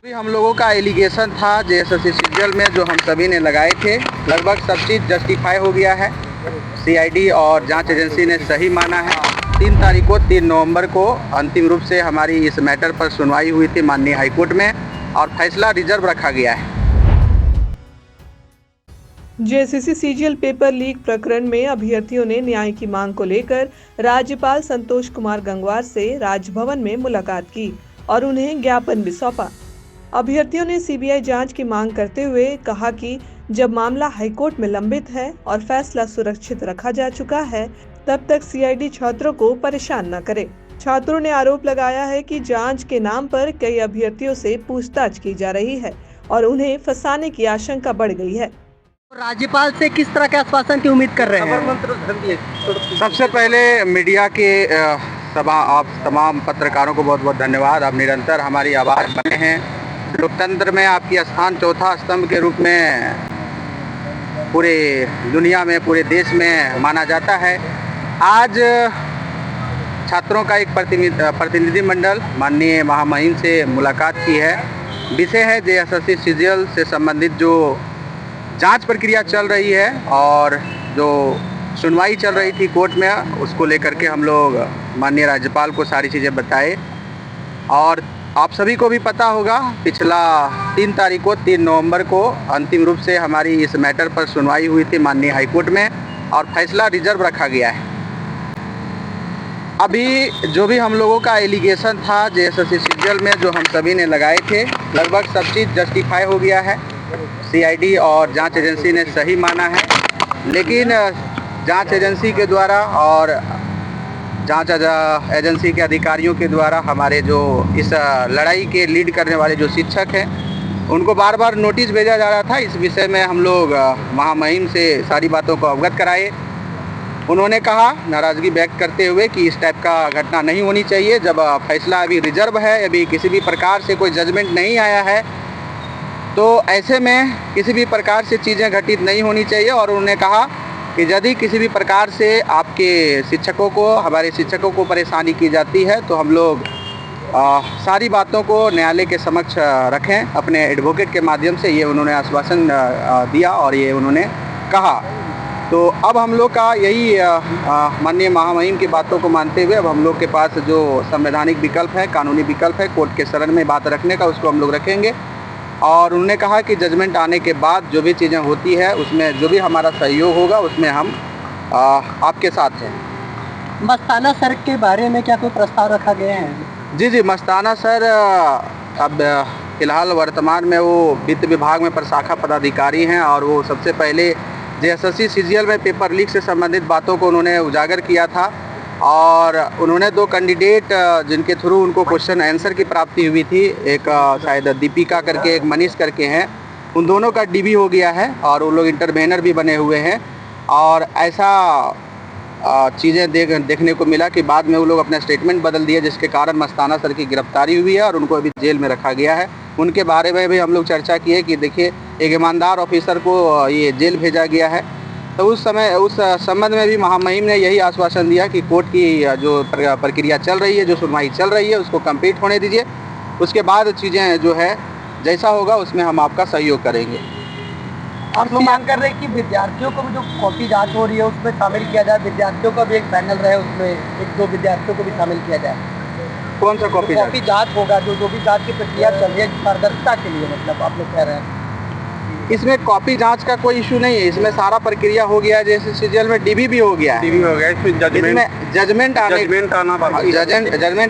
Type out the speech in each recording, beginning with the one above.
अभी हम लोगों का एलिगेशन था जेएसएससी सीजीएल में जो हम सभी ने लगाए थे, लगभग सब चीज़ जस्टिफाई हो गया है। सीआईडी और जांच एजेंसी ने सही माना है। 3 तारीख को 3 नवंबर को अंतिम रूप से हमारी इस मैटर पर सुनवाई हुई थी माननीय हाईकोर्ट में और फैसला रिजर्व रखा गया है। जेएसएससी सीजीएल पेपर लीक प्रकरण में अभ्यर्थियों ने न्याय की मांग को लेकर राज्यपाल संतोष कुमार गंगवार से राजभवन में मुलाकात की और उन्हें ज्ञापन भी सौंपा। अभ्यर्थियों ने सीबीआई जांच की मांग करते हुए कहा कि जब मामला हाईकोर्ट में लंबित है और फैसला सुरक्षित रखा जा चुका है, तब तक सीआईडी छात्रों को परेशान न करे। छात्रों ने आरोप लगाया है कि जांच के नाम पर कई अभ्यर्थियों से पूछताछ की जा रही है और उन्हें फंसाने की आशंका बढ़ गई है। राज्यपाल से किस तरह के आश्वासन की उम्मीद कर रहे हैं? सबसे पहले मीडिया के आप तमाम पत्रकारों को बहुत बहुत धन्यवाद। आप निरंतर हमारी आवाज़ बने हैं। लोकतंत्र में आपकी स्थान चौथा स्तंभ के रूप में पूरे दुनिया में, पूरे देश में माना जाता है। आज छात्रों का एक प्रतिनिधिमंडल माननीय महामहिम से मुलाकात की है। विषय है जेएसएससी सीजीएल से संबंधित जो जांच प्रक्रिया चल रही है और जो सुनवाई चल रही थी कोर्ट में, उसको लेकर के हम लोग माननीय राज्यपाल को सारी चीज़ें बताए। और आप सभी को भी पता होगा, पिछला 3 तारीख को 3 नवंबर को अंतिम रूप से हमारी इस मैटर पर सुनवाई हुई थी माननीय हाईकोर्ट में और फैसला रिजर्व रखा गया है। अभी जो भी हम लोगों का एलिगेशन था जेएसएससी सीजीएल में जो हम सभी ने लगाए थे, लगभग सब चीज़ जस्टिफाई हो गया है। सीआईडी और जांच एजेंसी ने सही माना है, लेकिन जांच एजेंसी के द्वारा और जांच एजेंसी के अधिकारियों के द्वारा हमारे जो इस लड़ाई के लीड करने वाले जो शिक्षक हैं, उनको बार बार नोटिस भेजा जा रहा था। इस विषय में हम लोग महामहिम से सारी बातों को अवगत कराए। उन्होंने कहा, नाराज़गी व्यक्त करते हुए, कि इस टाइप का घटना नहीं होनी चाहिए। जब फैसला अभी रिजर्व है, अभी किसी भी प्रकार से कोई जजमेंट नहीं आया है, तो ऐसे में किसी भी प्रकार से चीज़ें घटित नहीं होनी चाहिए। और उन्होंने कहा कि यदि किसी भी प्रकार से आपके शिक्षकों को, हमारे शिक्षकों को परेशानी की जाती है, तो हम लोग सारी बातों को न्यायालय के समक्ष रखें अपने एडवोकेट के माध्यम से। ये उन्होंने आश्वासन दिया और ये उन्होंने कहा। तो अब हम लोग का यही माननीय महामहिम की बातों को मानते हुए अब हम लोग के पास जो संवैधानिक विकल्प है, कानूनी विकल्प है कोर्ट के शरण में बात रखने का, उसको हम लोग रखेंगे। और उन्होंने कहा कि जजमेंट आने के बाद जो भी चीज़ें होती है, उसमें जो भी हमारा सहयोग होगा, उसमें हम आपके साथ हैं। मस्ताना सर के बारे में क्या कोई प्रस्ताव रखा गया है? जी, मस्ताना सर अब फ़िलहाल वर्तमान में वो वित्त विभाग में प्रशाखा पदाधिकारी हैं और वो सबसे पहले जेएसएससी सीजीएल में पेपर लीक से संबंधित बातों को उन्होंने उजागर किया था। और उन्होंने 2 कैंडिडेट जिनके थ्रू उनको क्वेश्चन आंसर की प्राप्ति हुई थी, एक शायद दीपिका करके, एक मनीष करके हैं, उन दोनों का डीबी हो गया है और वो लोग इंटरवेनर भी बने हुए हैं। और ऐसा चीज़ें देखने को मिला कि बाद में वो लोग अपना स्टेटमेंट बदल दिए, जिसके कारण मस्ताना सर की गिरफ्तारी हुई है और उनको अभी जेल में रखा गया है। उनके बारे में भी हम लोग चर्चा किए कि देखिए, एक ईमानदार ऑफिसर को ये जेल भेजा गया है। तो उस संबंध में भी महामहिम ने यही आश्वासन दिया कि कोर्ट की जो प्रक्रिया चल रही है, जो सुनवाई चल रही है, उसको कंप्लीट होने दीजिए। उसके बाद चीज़ें जो है जैसा होगा उसमें हम आपका सहयोग करेंगे। आप लोग मांग कर रहे हैं कि विद्यार्थियों को भी जो कॉपी जांच हो रही है उसमें शामिल किया जाए, विद्यार्थियों का भी एक पैनल रहे, उसमें 1-2 विद्यार्थियों को भी शामिल किया जाए। कौन सा कॉपी जांच होगा? जो भी जांच की प्रक्रिया चल रही है पारदर्शिता के लिए, मतलब आप लोग कह रहे हैं इसमें कॉपी जांच का कोई इशू नहीं है। इसमें सारा प्रक्रिया हो गया है। जैसे सीजीएल में डीबी भी हो गया है, इसमें जजमेंट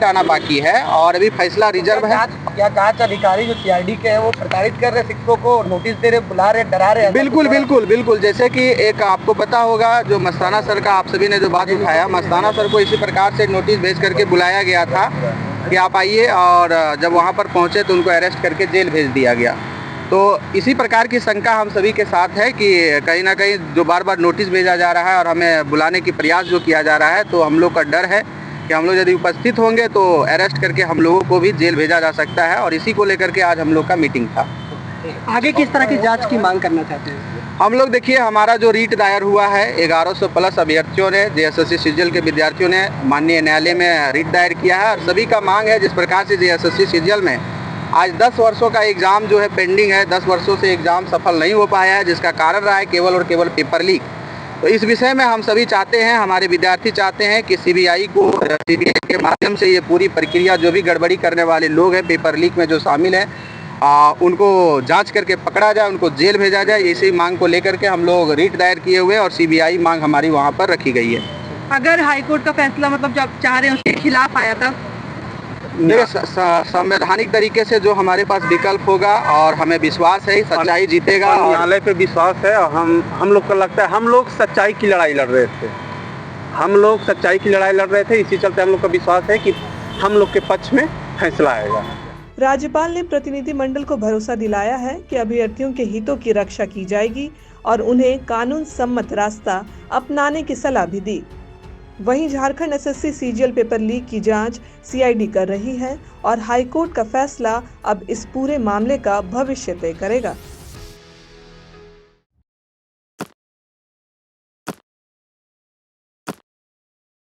आना बाकी है और अभी फैसला रिजर्व है। क्या जांच अधिकारी जो सीआईडी के हैं वो प्रताड़ित कर रहे शिक्षकों को, नोटिस दे रहे, बुला रहे, डरा रहे? बिल्कुल। जैसे कि एक आपको पता होगा, जो मस्ताना सर का आप सभी ने जो बात उठाया, मस्ताना सर को इसी प्रकार से नोटिस भेज करके बुलाया गया था कि आप आइए, और जब वहाँ पर पहुँचे तो उनको अरेस्ट करके जेल भेज दिया गया। तो इसी प्रकार की शंका हम सभी के साथ है कि कहीं ना कहीं जो बार बार नोटिस भेजा जा रहा है और हमें बुलाने की प्रयास जो किया जा रहा है, तो हम लोग का डर है कि हम लोग यदि उपस्थित होंगे तो अरेस्ट करके हम लोगों को भी जेल भेजा जा सकता है। और इसी को लेकर के आज हम लोग का मीटिंग था। आगे किस तरह की जांच की मांग करना चाहते हैं? हम लोग देखिए, हमारा जो रीट दायर हुआ है, 1100 प्लस अभ्यर्थियों ने, जेएसएससी सीजीएल के विद्यार्थियों ने माननीय न्यायालय में रीट दायर किया है और सभी का मांग है जिस प्रकार से जेएसएससी सीजीएल में आज 10 वर्षों का एग्ज़ाम जो है पेंडिंग है, 10 वर्षों से एग्ज़ाम सफल नहीं हो पाया है, जिसका कारण रहा है केवल और केवल पेपर लीक। तो इस विषय में हम सभी चाहते हैं, हमारे विद्यार्थी चाहते हैं कि सीबीआई के माध्यम से ये पूरी प्रक्रिया, जो भी गड़बड़ी करने वाले लोग हैं पेपर लीक में जो शामिल हैं, उनको जांच करके पकड़ा जाए, उनको जेल भेजा जाए। इसी मांग को लेकर के हम लोग रिट दायर किए हुए हैं और सीबीआई मांग हमारी वहाँ पर रखी गई है। अगर हाईकोर्ट का फैसला मतलब जब चाह रहे हैं उसके खिलाफ आया था, देखिए संवैधानिक तरीके से जो हमारे पास विकल्प होगा और हमें विश्वास है सच्चाई जीतेगा। न्यायालय पे विश्वास है और हम लोग को लगता है हम लोग सच्चाई की लड़ाई लड़ रहे थे, इसी चलते हम लोग का विश्वास है कि हम लोग के पक्ष में फैसला आएगा। राज्यपाल ने प्रतिनिधिमंडल को भरोसा दिलाया है कि अभ्यर्थियों के हितों की रक्षा की जाएगी और उन्हें कानून सम्मत रास्ता अपनाने की सलाह भी दी। वहीं Jharkhand SSC CGL paper leak की जांच सीआईडी कर रही है और हाईकोर्ट का फैसला अब इस पूरे मामले का भविष्य तय करेगा।